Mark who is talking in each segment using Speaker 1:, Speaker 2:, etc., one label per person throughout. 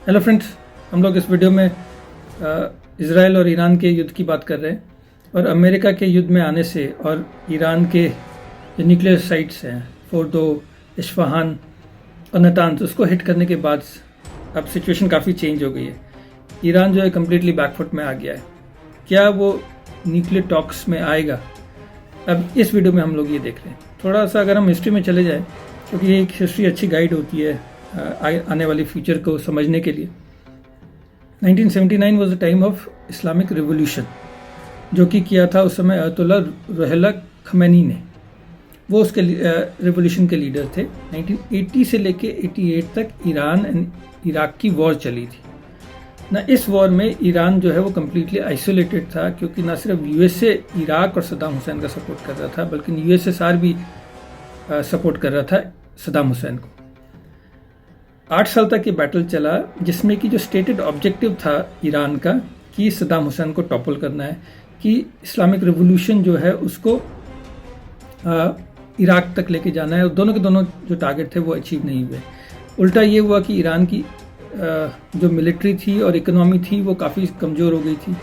Speaker 1: Hello friends, हम लोग इस वीडियो में इज़राइल और ईरान के युद्ध की बात कर रहे हैं और अमेरिका के युद्ध में आने से और ईरान के जो न्यूक्लियर साइट्स हैं फोर्दो, इस्फहान और नतान्ज, उसको हिट करने के बाद अब सिचुएशन काफ़ी चेंज हो गई है। ईरान जो है कम्प्लीटली बैकफुट में आ गया है। क्या वो न्यूक्लियर टॉक्स में आएगा? अब इस वीडियो में हम लोग ये देख रहे हैं। थोड़ा सा अगर हम हिस्ट्री में चले जाएँ, क्योंकि एक हिस्ट्री अच्छी गाइड होती है आने वाली फ्यूचर को समझने के लिए। 1979 was the time of Islamic revolution, जो कि किया था उस समय अयतुल्ला रुहुल्लाह खमैनी ने। वो उसके रिवॉल्यूशन के लीडर थे। 1980 से लेके 88 तक ईरान एंड इराक की वॉर चली थी ना। इस वॉर में ईरान जो है वो कम्प्लीटली आइसोलेटेड था, क्योंकि ना सिर्फ यूएसए इराक और सद्दाम हुसैन का सपोर्ट कर रहा था, बल्कि यूएसएसआर भी सपोर्ट कर रहा था सद्दाम हुसैन को। 8 साल तक ये बैटल चला, जिसमें कि जो स्टेटेड ऑब्जेक्टिव था ईरान का कि सद्दाम हुसैन को टॉपल करना है, कि इस्लामिक रिवॉल्यूशन जो है उसको इराक तक लेके जाना है। और दोनों के दोनों जो टारगेट थे वो अचीव नहीं हुए। उल्टा ये हुआ कि ईरान की जो मिलिट्री थी और इकोनॉमी थी वो काफ़ी कमज़ोर हो गई थी।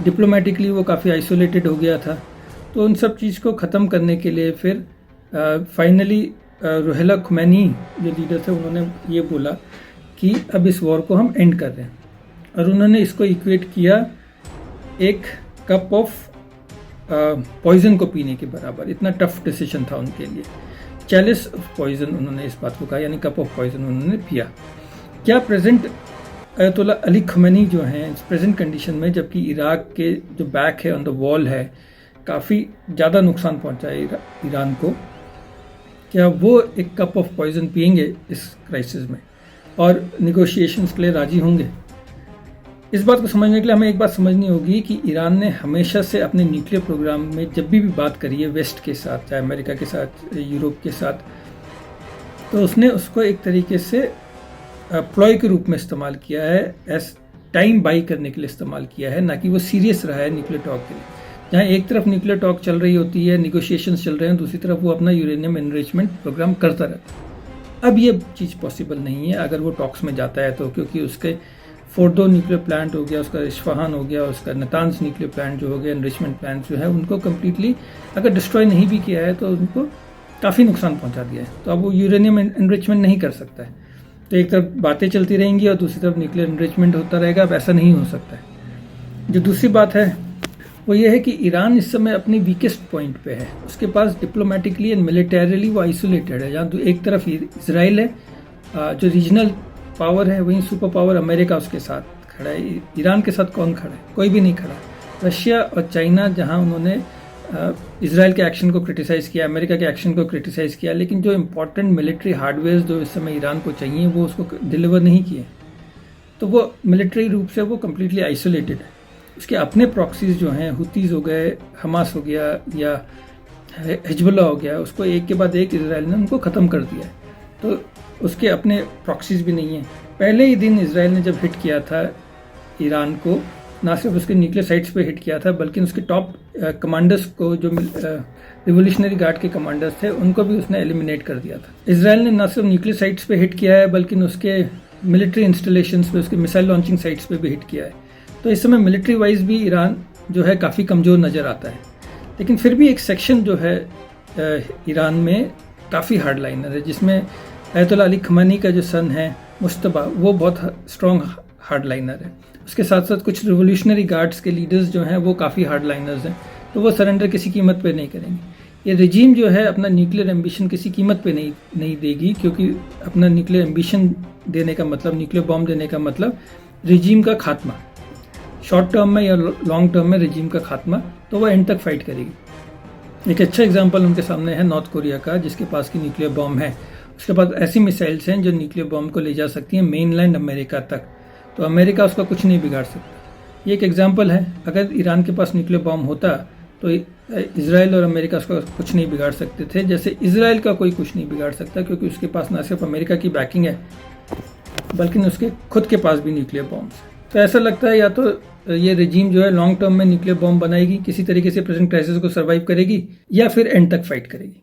Speaker 1: डिप्लोमेटिकली वो काफ़ी आइसोलेटेड हो गया था। तो उन सब चीज़ को ख़त्म करने के लिए फिर फाइनली रुहुल्लाह खमैनी जो लीडर थे, उन्होंने ये बोला कि अब इस वॉर को हम एंड कर रहे हैं। और उन्होंने इसको इक्वेट किया एक कप ऑफ पॉइजन को पीने के बराबर। इतना टफ डिसीजन था उनके लिए। चैलिस ऑफ पॉइजन उन्होंने इस बात को कहा, यानी कप ऑफ पॉइजन उन्होंने पिया। क्या प्रेजेंट अयतुल्ला अली खमैनी जो हैं इस प्रेजेंट कंडीशन में, जबकि इराक के जो बैक है ऑन द वॉल है, काफ़ी ज़्यादा नुकसान पहुंचा है ईरान को, क्या वो एक कप ऑफ पॉइजन पिएंगे इस क्राइसिस में और निगोशिएशंस के लिए राजी होंगे? इस बात को समझने के लिए हमें एक बात समझनी होगी कि ईरान ने हमेशा से अपने न्यूक्लियर प्रोग्राम में जब भी बात करी है वेस्ट के साथ, चाहे अमेरिका के साथ, यूरोप के साथ, तो उसने उसको एक तरीके से प्लॉय के रूप में इस्तेमाल किया है, एस टाइम बाई करने के लिए इस्तेमाल किया है, ना कि वो सीरियस रहा है न्यूक्लियर टॉक के लिए। जहाँ एक तरफ न्यूक्लियर टॉक चल रही होती है, निगोशिएशंस चल रहे हैं, दूसरी तरफ वो अपना यूरेनियम एनरिचमेंट प्रोग्राम करता रहता है। अब ये चीज़ पॉसिबल नहीं है अगर वो टॉक्स में जाता है तो, क्योंकि उसके फोर्दो न्यूक्लियर प्लांट हो गया, उसका इस्फहान हो गया, उसका नतान्ज न्यूक्लियर प्लांट जो हो गया, एनरिचमेंट प्लांट जो है, उनको कम्प्लीटली अगर डिस्ट्रॉय नहीं भी किया है तो उनको काफ़ी नुकसान पहुँचा दिया है। तो अब वो यूरेनियम एनरिचमेंट नहीं कर सकता है। तो एक तरफ बातें चलती रहेंगी और दूसरी तरफ न्यूक्लियर एनरिचमेंट होता रहेगा। अब ऐसा नहीं हो सकता है। जो दूसरी बात है वो ये है कि ईरान इस समय अपनी वीकेस्ट पॉइंट पे है। उसके पास डिप्लोमेटिकली एंड मिलिटरीली वो आइसोलेटेड है। जहाँ एक तरफ इजराइल है जो रीजनल पावर है, वहीं सुपर पावर अमेरिका उसके साथ खड़ा है। ईरान के साथ कौन खड़ा है? कोई भी नहीं खड़ा। रशिया और चाइना, जहाँ उन्होंने इजराइल के एक्शन को क्रिटिसाइज़ किया, अमेरिका के एक्शन को क्रिटिसाइज़ किया, लेकिन जो इम्पोर्टेंट मिलिट्री हार्डवेयर जो इस समय ईरान को चाहिए वो उसको डिलीवर नहीं किए। तो वो मिलिट्री रूप से वो कम्प्लीटली आइसोलेटेड है। उसके अपने प्रॉक्सीज जो हैं, हुतीज़ हो गए, हमास हो गया या हिजबुल्ला हो गया, उसको एक के बाद एक इजराइल ने उनको ख़त्म कर दिया है। तो उसके अपने प्रॉक्सीज भी नहीं हैं। पहले ही दिन इजराइल ने जब हिट किया था ईरान को, ना सिर्फ उसके न्यूक्लियर साइट्स पे हिट किया था, बल्कि उसके टॉप कमांडर्स को, जो रिवोल्यूशनरी गार्ड के कमांडर्स थे, उनको भी उसने एलिमिनेट कर दिया था। इजराइल ने ना सिर्फ न्यूक्लियर साइट्स पे हिट किया है, बल्कि उसके मिलिट्री इंस्टॉलेशंस पे, उसके मिसाइल लॉन्चिंग साइट्स पे भी हिट किया है। तो इस समय मिलिट्री वाइज भी ईरान जो है काफ़ी कमज़ोर नज़र आता है। लेकिन फिर भी एक सेक्शन जो है ईरान में काफ़ी हार्ड लाइनर है, जिसमें अयतुल्ला अली खमैनी का जो सन है मुश्तबा, वो बहुत स्ट्रॉन्ग हार्ड लाइनर है। उसके साथ साथ कुछ रिवोल्यूशनरी गार्ड्स के लीडर्स जो हैं वो काफ़ी हार्ड लाइनर्स हैं। तो वो सरेंडर किसी कीमत पे नहीं करेंगे। ये रिजीम जो है अपना न्यूक्लियर एम्बिशन किसी कीमत पे नहीं देगी, क्योंकि अपना न्यूक्लियर एम्बिशन देने का मतलब, न्यूक्लियर बॉम्ब देने का मतलब रिजीम का खात्मा, शॉर्ट टर्म में या लॉन्ग टर्म में रिजीम का खात्मा। तो वह एंड तक फाइट करेगी। एक अच्छा एग्जांपल उनके सामने है नॉर्थ कोरिया का, जिसके पास की न्यूक्लियर बॉम्ब है। उसके पास ऐसी मिसाइल्स हैं जो न्यूक्लियर बॉम्ब को ले जा सकती हैं मेनलैंड अमेरिका तक। तो अमेरिका उसका कुछ नहीं बिगाड़ सकता। ये एक एग्जाम्पल है। अगर ईरान के पास न्यूक्लियर बॉम्ब होता तो इजराइल और अमेरिका उसका कुछ नहीं बिगाड़ सकते थे, जैसे इजराइल का कोई कुछ नहीं बिगाड़ सकता, क्योंकि उसके पास ना सिर्फ अमेरिका की बैकिंग है, बल्कि उसके खुद के पास भी न्यूक्लियर बॉम्ब्स हैं। तो ऐसा लगता है या तो ये रिजीम जो है लॉन्ग टर्म में न्यूक्लियर बॉम्ब बनाएगी, किसी तरीके से प्रेजेंट क्राइसिस को सर्वाइव करेगी, या फिर एंड तक फाइट करेगी।